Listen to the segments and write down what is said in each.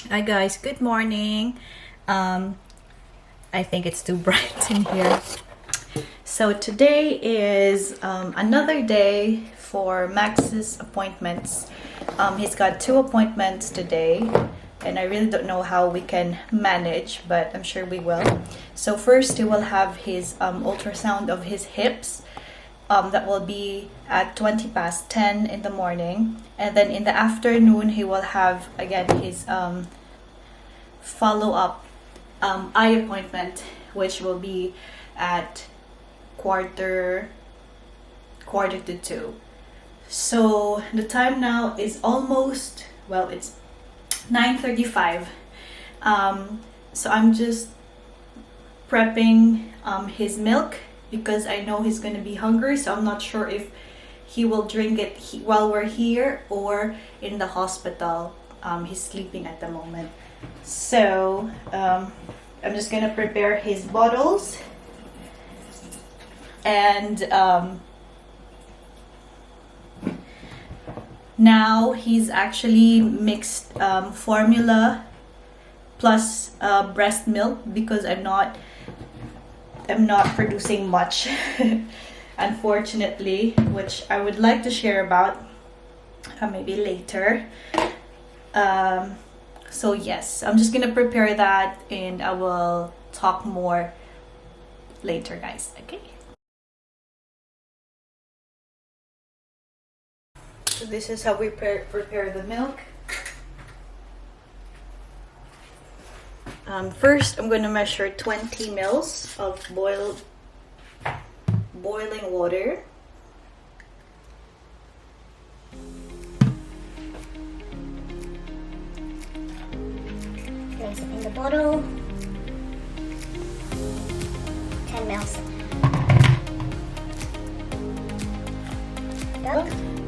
Hi guys, good morning. I think it's too bright in here. So today is another day for Max's appointments. He's got 2 appointments today, and I really don't know how we can manage, but I'm sure we will. So first he will have his ultrasound of his hips. That will be at 10 in the morning, and then in the afternoon he will have again his follow-up eye appointment, which will be at quarter to 2. So the time now is almost, well, it's 9:35. So I'm just prepping his milk because I know he's gonna be hungry, so I'm not sure if he will drink it while we're here or in the hospital. He's sleeping at the moment. So I'm just gonna prepare his bottles, and now he's actually mixed formula plus breast milk because I'm not producing much unfortunately, which I would like to share about maybe later. So yes, I'm just gonna prepare that and I will talk more later, guys. Okay, so this is how we prepare the milk. First I'm going to measure 20 mils of boiling water. Place it in the bottle. 10 mils.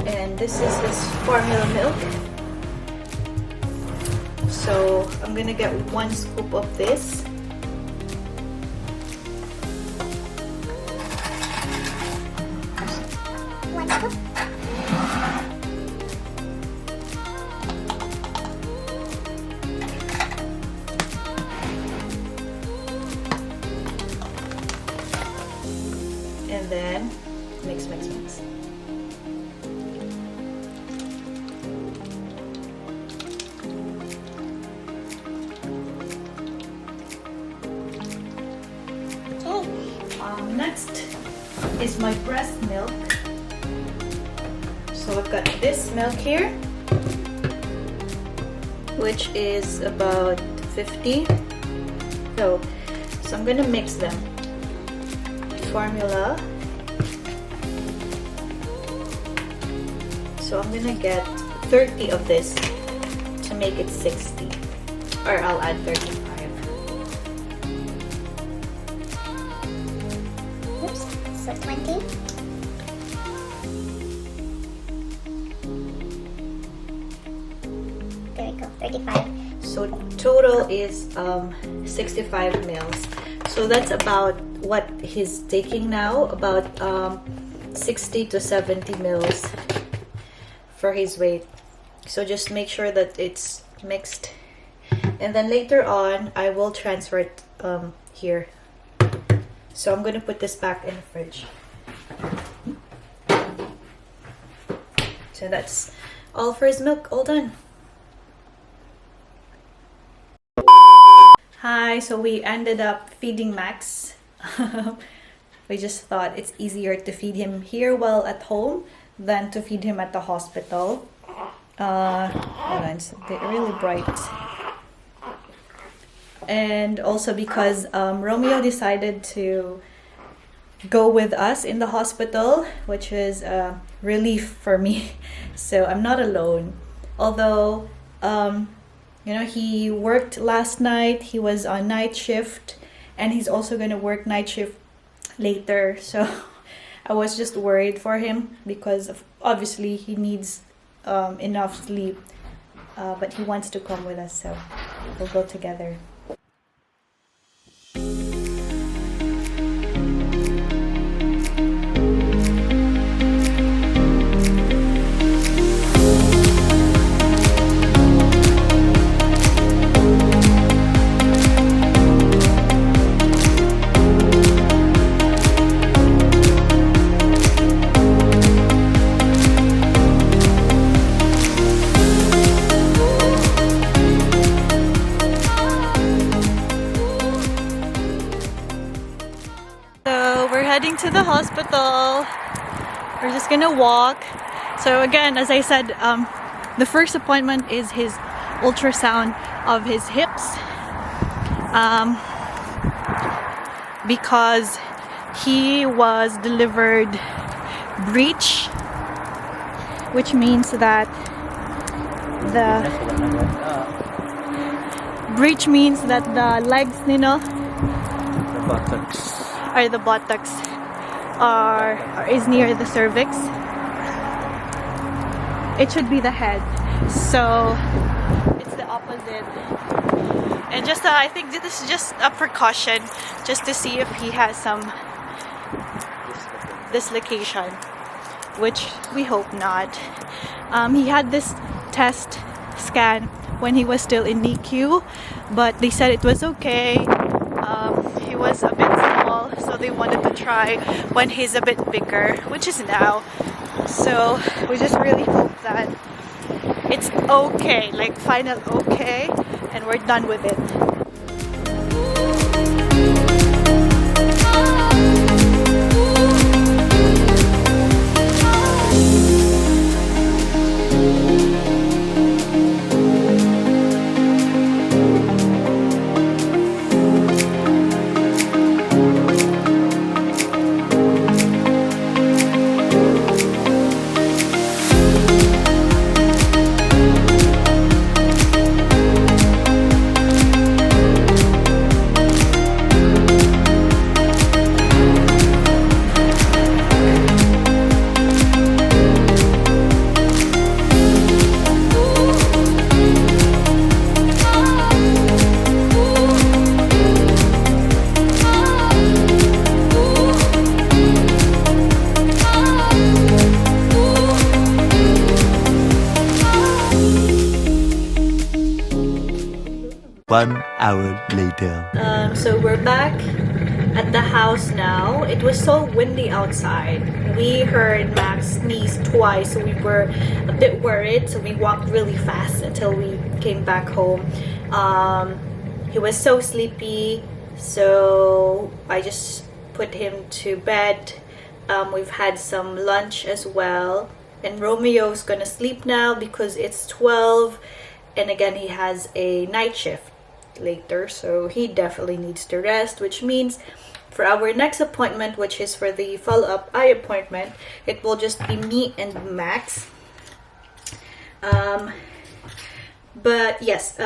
And this is his formula milk. So I'm gonna get 1 scoop of this. One scoop. And then mix. Next is my breast milk. So I've got this milk here, which is about 50. So I'm gonna mix them. Formula. So I'm gonna get 30 of this to make it 60, or I'll add 35. Oops. So 20. There we go. 35. So total is 65 mils. So that's about what he's taking now, about 60 to 70 mils for his weight. So just make sure that it's mixed, and then later on I will transfer it here. So I'm gonna put this back in the fridge. So that's all for his milk, all done. Hi, so we ended up feeding Max. We just thought it's easier to feed him here while at home than to feed him at the hospital. Hold on, it's really bright. And also because Romeo decided to go with us in the hospital, which is a relief for me. So I'm not alone. Although, you know, he worked last night, he was on night shift, and he's also going to work night shift later. So I was just worried for him because obviously he needs enough sleep, but he wants to come with us, so we'll go together. the hospital. We're just gonna walk. So again, as I said, the first appointment is his ultrasound of his hips, because he was delivered breech, which means that the legs, you know, the buttocks is near the cervix. It should be the head, so it's the opposite. And just I think this is just a precaution, just to see if he has some dislocation, which we hope not. He had this test scan when he was still in NICU, but they said it was okay. He was a bit small, so they wanted to try when he's a bit bigger, which is now. So we just really hope that it's okay, like final okay, and we're done with it. 1 hour later. So we're back at the house now. It was so windy outside. We heard Max sneeze twice, so we were a bit worried. So we walked really fast until we came back home. He was so sleepy, so I just put him to bed. We've had some lunch as well. And Romeo's gonna sleep now because it's 12. And again, he has a night shift later, so he definitely needs to rest, which means for our next appointment, which is for the follow-up eye appointment, it will just be me and Max. But yes,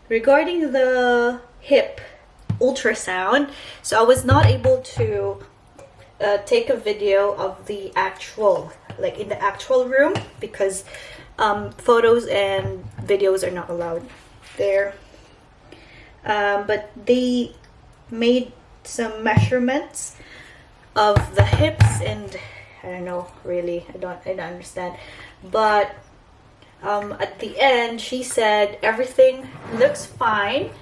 regarding the hip ultrasound, so I was not able to take a video of the actual, like in the actual room, because photos and videos are not allowed there. But they made some measurements of the hips, and I don't know, really, I don't understand. But at the end, she said everything looks fine.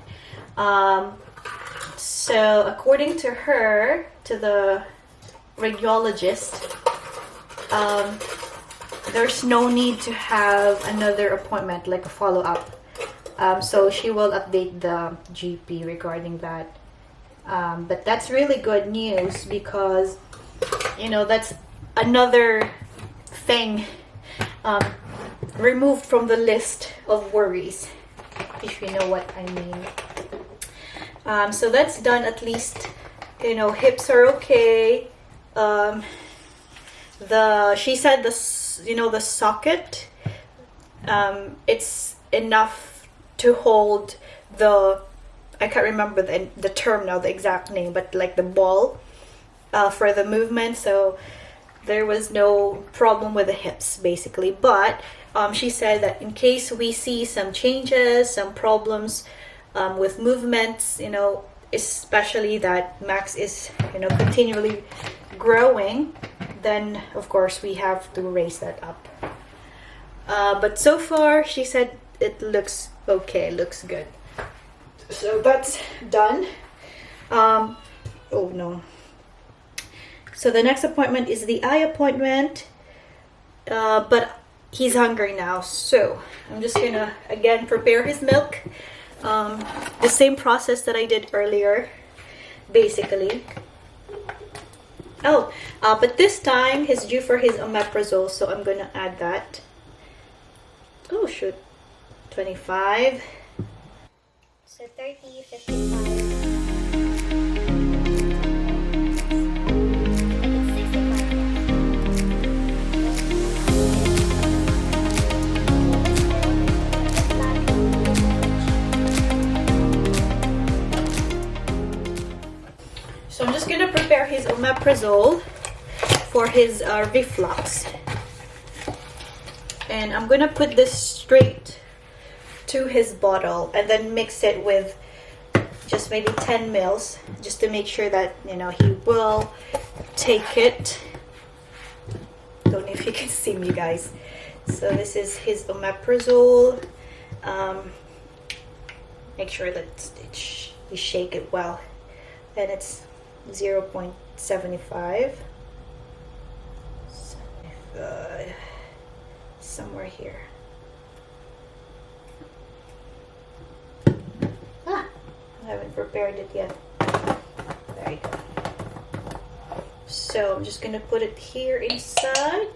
So according to her, to the radiologist, there's no need to have another appointment, like a follow-up. So she will update the GP regarding that. But that's really good news, because, you know, that's another thing removed from the list of worries, if you know what I mean. So that's done. At least, you know, hips are okay. She said the socket, it's enough to hold the, I can't remember the term now, the exact name, but like the ball for the movement. So there was no problem with the hips, basically. But she said that in case we see some changes, some problems with movements, you know, especially that Max is, you know, continually growing, then of course we have to raise that up. But so far, she said it looks okay, looks good. So that's done. Oh no. So the next appointment is the eye appointment. But he's hungry now, so I'm just gonna again prepare his milk. The same process that I did earlier, basically. Oh, but this time he's due for his omeprazole, so I'm gonna add that. Oh shoot, 25. So 30, 55. So I'm just gonna prepare his omeprazole for his reflux. And I'm gonna put this straight to his bottle and then mix it with just maybe 10 mils just to make sure that, you know, he will take it. Don't know if you can see me, guys. So this is his omeprazole. Make sure that you shake it well. And it's 0.75. Somewhere here. I haven't prepared it yet. There you go. So I'm just gonna put it here inside.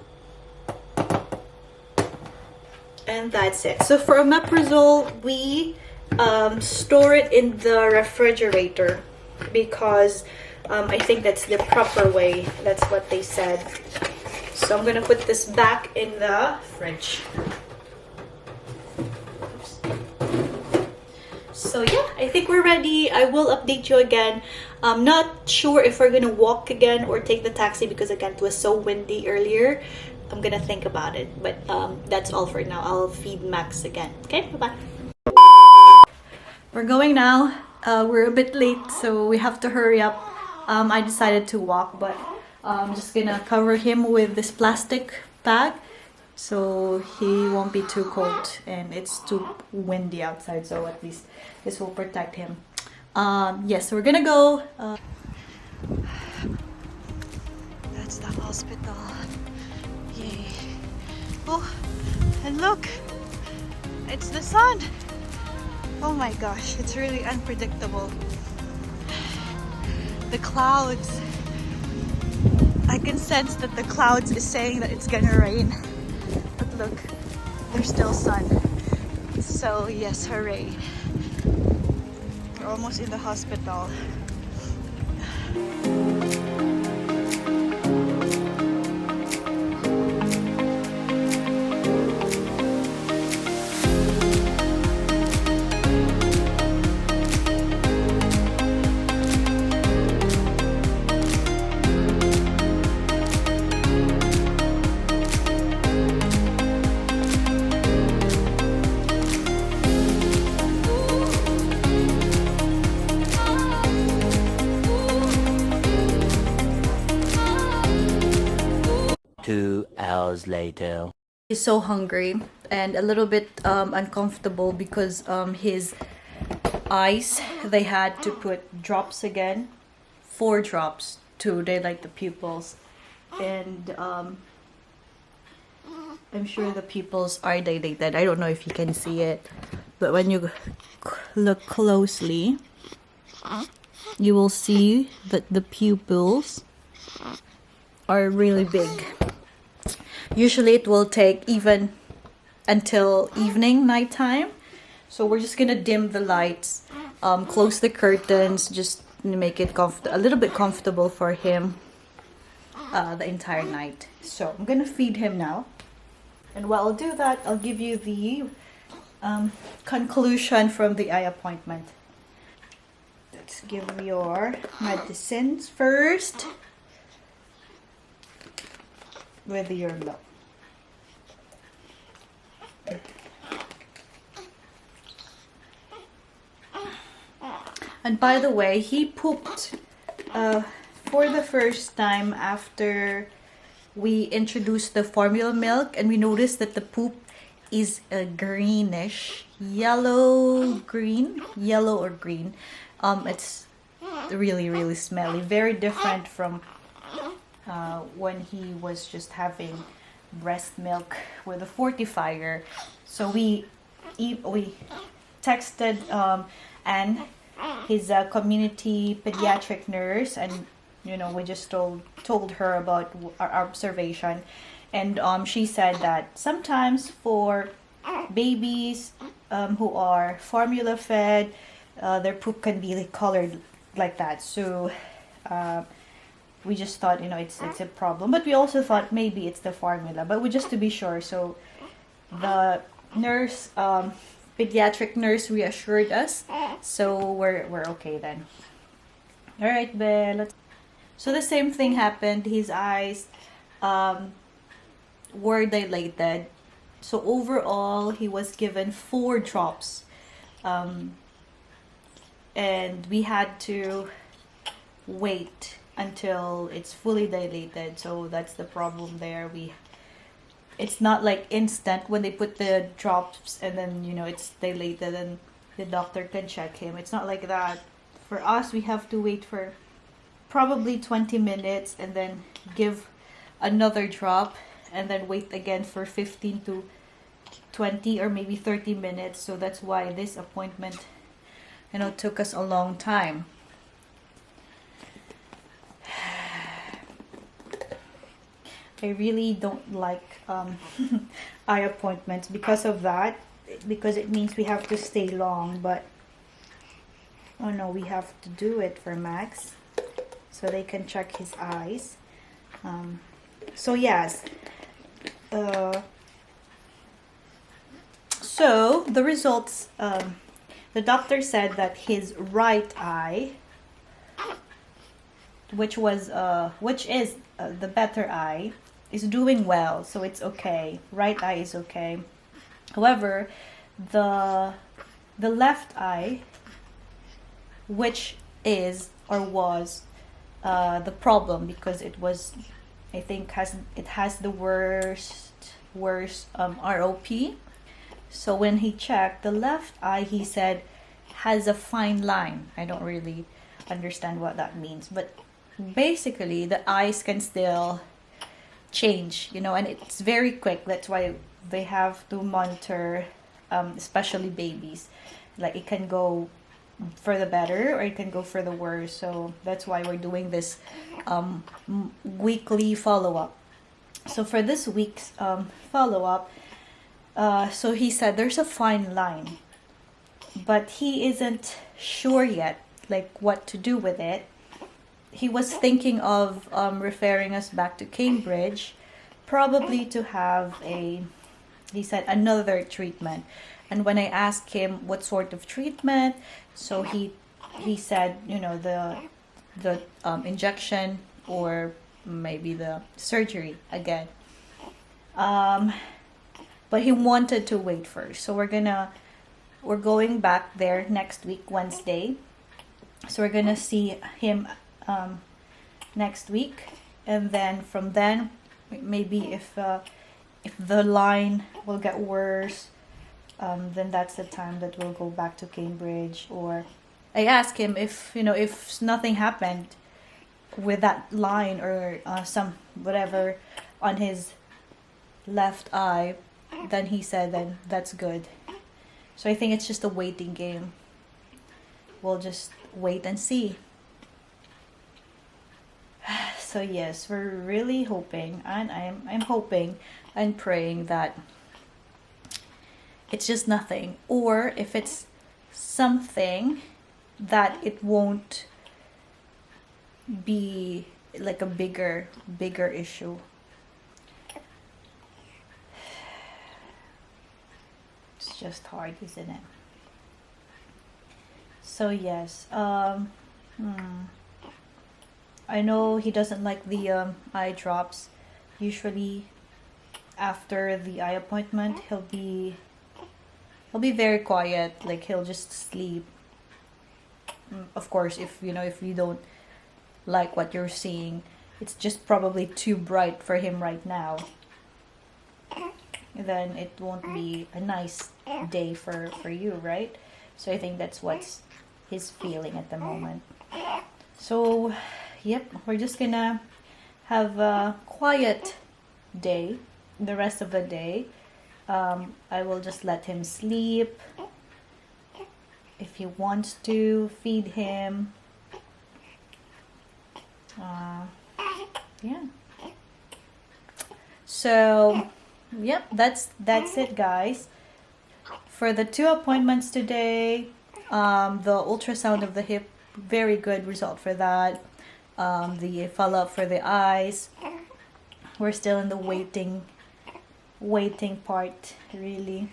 And that's it. So for omeprazole, we store it in the refrigerator because I think that's the proper way. That's what they said. So I'm gonna put this back in the fridge. So yeah, I think we're ready. I will update you again. I'm not sure if we're gonna walk again or take the taxi because again it was so windy earlier. I'm gonna think about it, but that's all for now. I'll feed Max again. Okay, bye-bye. We're going now. We're a bit late, so we have to hurry up. I decided to walk, but I'm just gonna cover him with this plastic bag so he won't be too cold, and it's too windy outside, so at least this will protect him. Yes, so we're gonna go. That's the hospital. Yay. Oh, and look, it's the sun. Oh my gosh, it's really unpredictable. The clouds, I can sense that the clouds is saying that it's gonna rain. But look, there's still sun. So yes, hooray. We're almost in the hospital. Two hours later. He's so hungry and a little bit uncomfortable because his eyes, they had to put drops again, 4 drops to dilate the pupils, and I'm sure the pupils are dilated. I don't know if you can see it, but when you look closely, you will see that the pupils are really big. Usually it will take even until evening, nighttime. So we're just gonna dim the lights, close the curtains, just to make it a little bit comfortable for him the entire night. So I'm gonna feed him now. And while I'll do that, I'll give you the conclusion from the eye appointment. Let's give your medicines first. With your milk. And by the way, he pooped for the first time after we introduced the formula milk, and we noticed that the poop is a greenish, yellow or green. It's really smelly, very different from when he was just having breast milk with a fortifier. So we texted Anne, his community pediatric nurse, and we just told her about our observation, and she said that sometimes for babies who are formula fed, their poop can be colored like that. So we just thought, it's a problem, but we also thought maybe it's the formula, but we just to be sure. So the nurse, pediatric nurse, reassured us, so we're okay then. All right, Belle. So the same thing happened. His eyes were dilated. So overall, he was given 4 drops, and we had to wait until it's fully dilated. So that's the problem there. It's not like instant when they put the drops and then it's dilated and the doctor can check him. It's not like that. For us, we have to wait for probably 20 minutes and then give another drop and then wait again for 15 to 20 or maybe 30 minutes. So that's why this appointment took us a long time. I really don't like eye appointments because of that, because it means we have to stay long. But oh no, we have to do it for Max so they can check his eyes. So yes, so the results, the doctor said that his right eye, which is the better eye, is doing well, so it's okay. Right eye is okay. However, the left eye, which is or was the problem, because it was, I think, has the worst ROP. So when he checked the left eye, he said has a fine line. I don't really understand what that means, but basically the eyes can still change, and it's very quick. That's why they have to monitor, especially babies. Like it can go for the better or it can go for the worse. So that's why we're doing this weekly follow-up. So for this week's follow-up, so he said there's a fine line, but he isn't sure yet like what to do with it. He was thinking of referring us back to Cambridge, probably to have he said, another treatment. And when I asked him what sort of treatment, so he said, the injection or maybe the surgery again. But he wanted to wait first. So we're going back there next week, Wednesday. So we're gonna see him next week, and then from then maybe if the line will get worse, then that's the time that we'll go back to Cambridge. Or I asked him if nothing happened with that line or some whatever on his left eye, then he said then that's good. So I think it's just a waiting game. We'll just wait and see. So yes, we're really hoping, and I'm hoping and praying that it's just nothing, or if it's something, that it won't be like a bigger issue. It's just hard, isn't it? So yes, I know he doesn't like the eye drops. Usually after the eye appointment, he'll be very quiet, like he'll just sleep. Of course, if you don't like what you're seeing, it's just probably too bright for him right now, then it won't be a nice day for you, right? So I think that's what's his feeling at the moment. So yep, we're just gonna have a quiet day the rest of the day. I will just let him sleep. If he wants to, feed him. Yeah. So, yep, that's it, guys. For the 2 appointments today, the ultrasound of the hip, very good result for that. The follow-up for the eyes, we're still in the waiting part, really.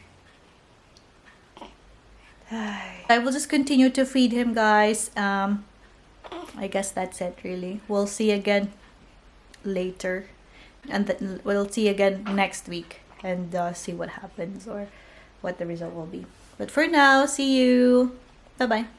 I will just continue to feed him, guys. I guess that's it, really. We'll see again later, and then we'll see again next week and see what happens or what the result will be. But for now, see you. Bye bye.